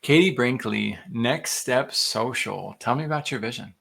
Katie Brinkley, Next Step Social. Tell me about your vision.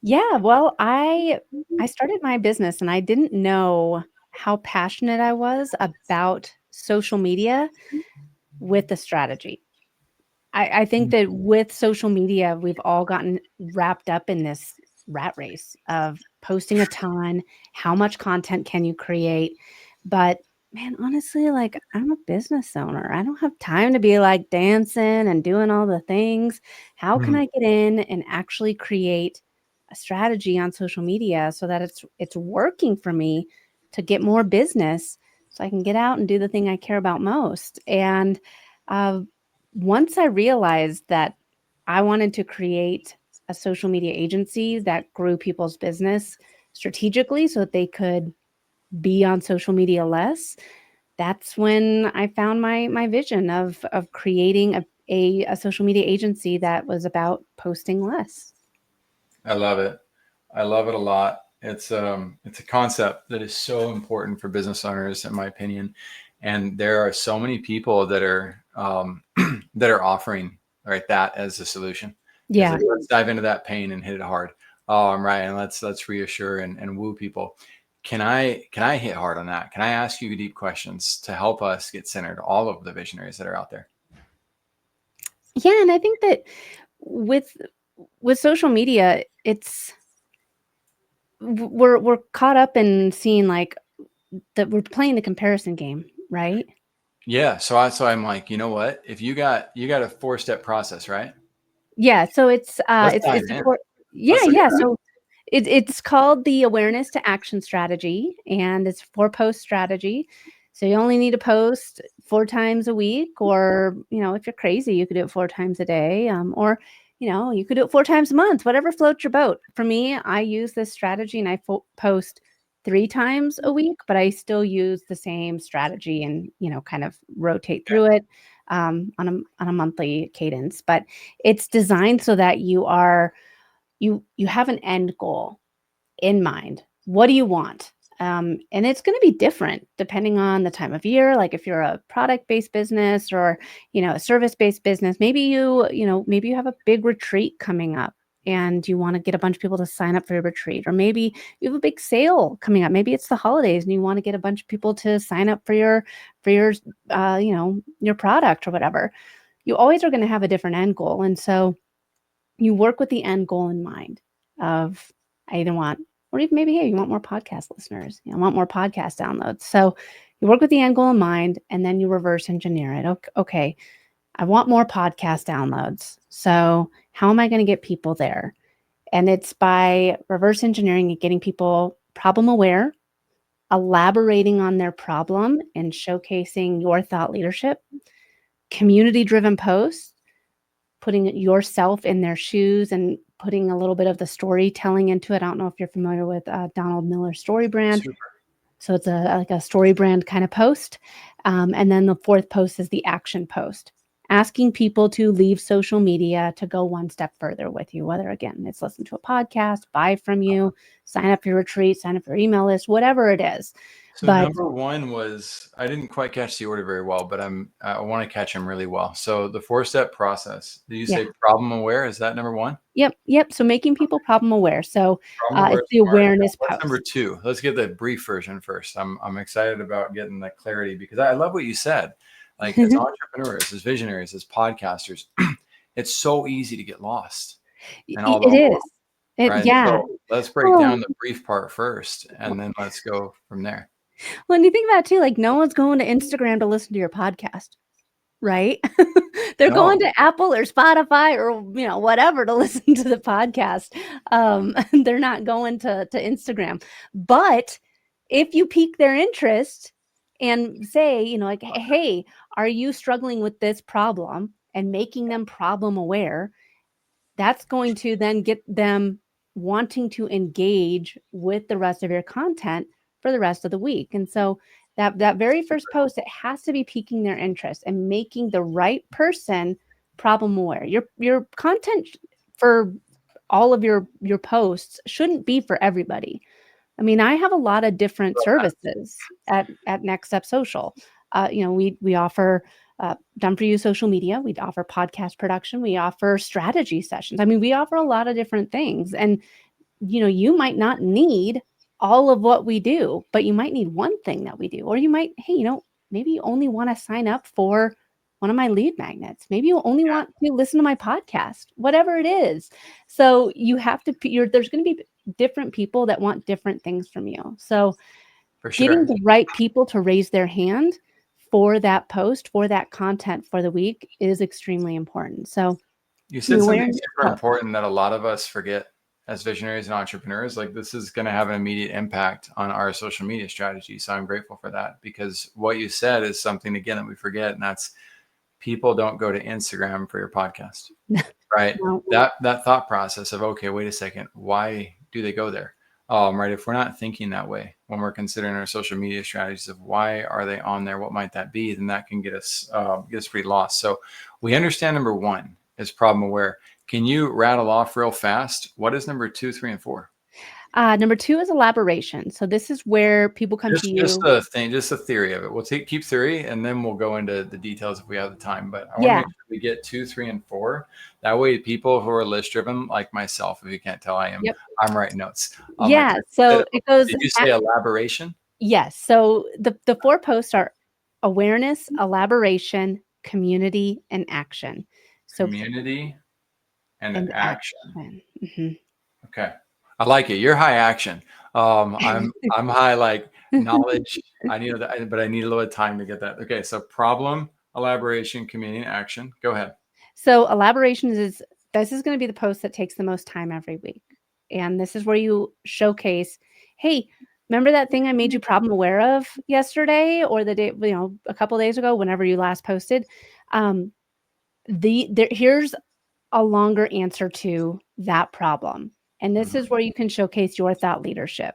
Yeah, well, I started my business and I didn't know how passionate I was about social media with the strategy. I think that with social media, we've all gotten wrapped up in this rat race of posting a ton, how much content can you create? But man, honestly, like I'm a business owner. I don't have time to be like dancing and doing all the things. How can Mhm. I get in and actually create a strategy on social media so that it's working for me to get more business so I can get out and do the thing I care about most? And uh, once I realized that I wanted to create a social media agency that grew people's business strategically so that they could be on social media less, that's when I found my vision of creating a social media agency that was about posting less. I love it. I love it a lot. It's a concept that is so important for business owners, in my opinion. And there are so many people that are that are offering right that as a solution. It's Yeah. like let's dive into that pain and hit it hard. Oh, I'm right, and let's reassure and woo people. Can I hit hard on that? Can I ask you deep questions to help us get centered? All of the visionaries that are out there. Yeah, and I think that with with social media, we're caught up in seeing like that we're playing the comparison game, right? Yeah, so I'm like, you know what? If you got a 4-step process, right? Yeah, so Let's it's dive it's in. support. Yeah, Let's look at yeah. that. So it's called the awareness to action strategy, and it's 4 post strategy. So you only need to post 4 times a week, or if you're crazy, you could do it 4 times a day, or you could do it 4 times a month, whatever floats your boat. For me, I use this strategy, and I post 3 times a week, but I still use the same strategy, and kind of rotate Okay. through it on a monthly cadence. But it's designed so that you have an end goal in mind. What do you want? And it's going to be different depending on the time of year. Like if you're a product-based business or a service-based business, maybe you have a big retreat coming up and you want to get a bunch of people to sign up for your retreat, or maybe you have a big sale coming up. Maybe it's the holidays and you want to get a bunch of people to sign up for your product or whatever. You always are going to have a different end goal, and so you work with the end goal in mind of I either want, or even maybe, hey, you want more podcast listeners, want more podcast downloads. So you work with the end goal in mind and then you reverse engineer it. Okay, I want more podcast downloads. So how am I going to get people there? And it's by reverse engineering and getting people problem aware, elaborating on their problem and showcasing your thought leadership, community driven posts, putting yourself in their shoes and putting a little bit of the storytelling into it. I don't know if you're familiar with Donald Miller's story brand. Super. So it's like a story brand kind of post. And then the 4th post is the action post, asking people to leave social media to go one step further with you, whether, again, it's listen to a podcast, buy from you, sign up for your retreat, sign up for your email list, whatever it is. So But number one was I didn't quite catch the order very well, but I want to catch them really well. So the 4-step process. Did you yeah, say problem aware? Is that number one? yep. So making people problem aware. So Problem aware it's is the smart. awareness What's number post. two? Let's get the brief version first. I'm excited about getting that clarity because I love what you said. Like as entrepreneurs, as visionaries, as podcasters, it's so easy to get lost and all the It is. right. Yeah. So let's break Well, down the brief part first, and then let's go from there. when you think about it too, like no one's going to Instagram to listen to your podcast, right? They're No, going to Apple or Spotify or whatever to listen to the podcast. They're not going to Instagram. But if you pique their interest and say, like, hey, are you struggling with this problem, and making them problem aware, that's going to then get them wanting to engage with the rest of your content for the rest of the week. And so that very first post, it has to be piquing their interest and making the right person problem aware. Your content for all of your posts shouldn't be for everybody. I mean, I have a lot of different services at Next Step Social. We offer done for you social media. We offer podcast production. We offer strategy sessions. I mean, we offer a lot of different things. And, you might not need all of what we do, but you might need one thing that we do. Or you might, hey, maybe you only want to sign up for one of my lead magnets. Maybe you only want to listen to my podcast, whatever it is. So you have to, there's going to be different people that want different things from you. So For sure. getting the right people to raise their hand for that post, for that content for the week is extremely important. So you said something super important that a lot of us forget as visionaries and entrepreneurs. Like, this is going to have an immediate impact on our social media strategy. So I'm grateful for that, because what you said is something, again, that we forget. And that's, people don't go to Instagram for your podcast, right? No. That thought process of, okay, wait a second, why do they go there? Right. If we're not thinking that way when we're considering our social media strategies of why are they on there, what might that be, then that can get us pretty lost. So we understand number one is problem aware. Can you rattle off real fast? What is number 2, 3, and 4? Number 2 is elaboration. So this is where people come to you. Just the theory of it. We'll keep theory, and then we'll go into the details if we have the time. But I want to make sure we get 2, 3, and 4. That way, people who are list driven, like myself, if you can't tell, I'm writing notes. So it goes. Did you say elaboration? Yes. So the 4 posts are awareness, elaboration, community, and action. So community and action. Mm-hmm. Okay. I like it. You're high action. I'm high like knowledge. I need that, but I need a little time to get that. Okay. So problem, elaboration, community, and action. Go ahead. So elaboration this is going to be the post that takes the most time every week. And this is where you showcase, hey, remember that thing I made you problem aware of yesterday or the day, a couple of days ago, whenever you last posted? Here's a longer answer to that problem. And this is where you can showcase your thought leadership.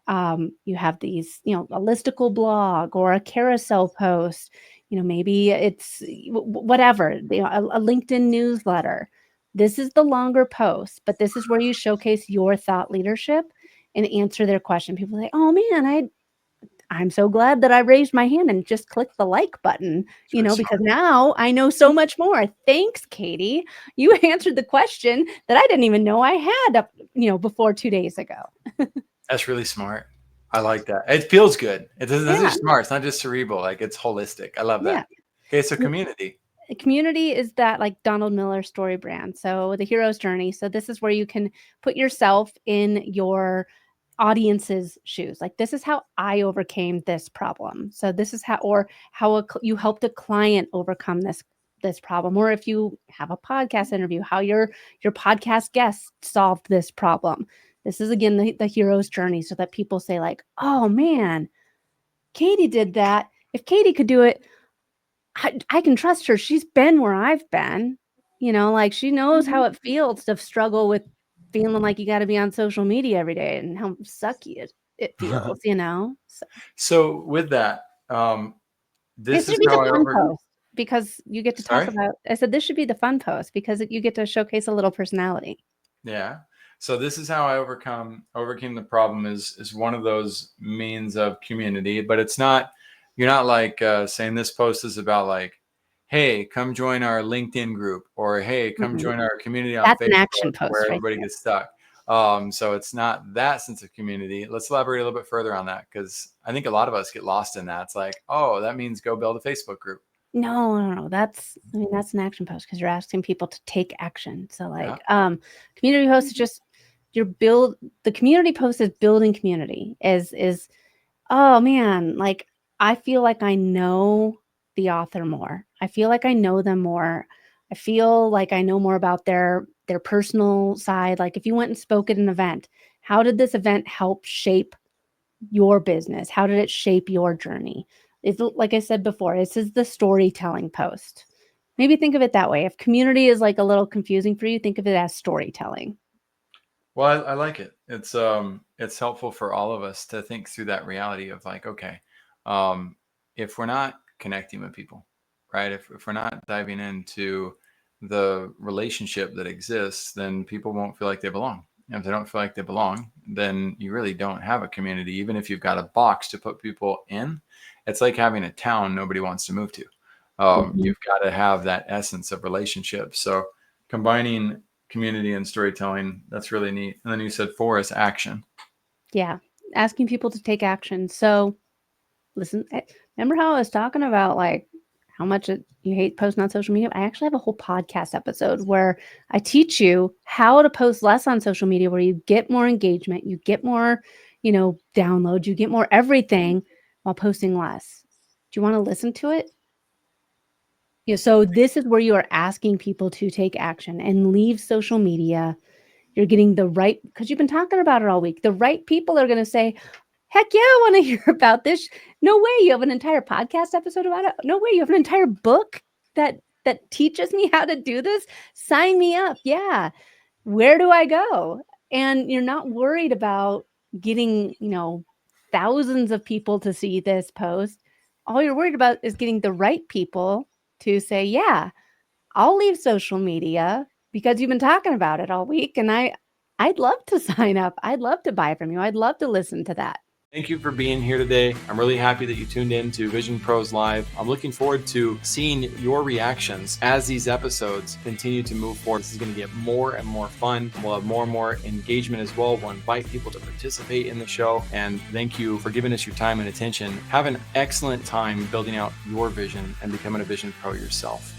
You have these, a listicle blog or a carousel post, maybe it's whatever, a LinkedIn newsletter. This is the longer post, but this is where you showcase your thought leadership and answer their question. People say, oh man, I'm so glad that I raised my hand and just clicked the like button, because now I know so much more. Thanks, Katie. You answered the question that I didn't even know I had before 2 days ago. That's really smart. I like that. It feels good. This is smart. It's not just cerebral. Like, it's holistic. I love that. Okay. So community. Community is that like Donald Miller story brand. So the hero's journey. So this is where you can put yourself in your audience's shoes. Like, this is how I overcame this problem. So this is how you helped a client overcome this problem. Or if you have a podcast interview, how your podcast guest solved this problem. This is, again, the hero's journey, so that people say like, oh man, Katie did that. If Katie could do it, I can trust her. She's been where I've been, like she knows how it feels to struggle with feeling like you got to be on social media every day and how sucky it feels, So with that, this is how I post because you get to talk about, I said, this should be the fun post because you get to showcase a little personality. Yeah. So this is how I overcame the problem is one of those means of community, but you're not like saying this post is about like, hey, come join our LinkedIn group, or hey, come join our community on Facebook, an action post where everybody gets stuck. So it's not that sense of community. Let's elaborate a little bit further on that, because I think a lot of us get lost in that. It's like, oh, that means go build a Facebook group. No. That's an action post because you're asking people to take action. So like, community post is just the community post is building community is, oh man, like I feel like I know the author more. I feel like I know them more. I feel like I know more about their personal side. Like, if you went and spoke at an event, how did this event help shape your business? How did it shape your journey? It's like I said before, this is the storytelling post. Maybe think of it that way. If community is like a little confusing for you, think of it as storytelling. Well, I like it. It's helpful for all of us to think through that reality of like, okay, if we're not connecting with people, right? If we're not diving into the relationship that exists, then people won't feel like they belong. And if they don't feel like they belong, then you really don't have a community. Even if you've got a box to put people in, it's like having a town nobody wants to move to. You've got to have that essence of relationship. So combining community and storytelling, that's really neat. And then you said 4 is action. Yeah. Asking people to take action. So listen, remember how I was talking about like how much you hate posting on social media? I actually have a whole podcast episode where I teach you how to post less on social media, where you get more engagement, you get more, downloads, you get more everything while posting less. Do you want to listen to it? So this is where you are asking people to take action and leave social media. You're getting the right, because you've been talking about it all week. The right people are going to say, heck yeah, I want to hear about this. No way you have an entire podcast episode about it. No way you have an entire book that teaches me how to do this. Sign me up. Yeah. Where do I go? And you're not worried about getting, thousands of people to see this post. All you're worried about is getting the right people to say, yeah, I'll leave social media because you've been talking about it all week. And I'd love to sign up. I'd love to buy from you. I'd love to listen to that. Thank you for being here today. I'm really happy that you tuned in to Vision Pros Live. I'm looking forward to seeing your reactions as these episodes continue to move forward. This is going to get more and more fun. We'll have more and more engagement as well. We'll invite people to participate in the show. And thank you for giving us your time and attention. Have an excellent time building out your vision and becoming a Vision Pro yourself.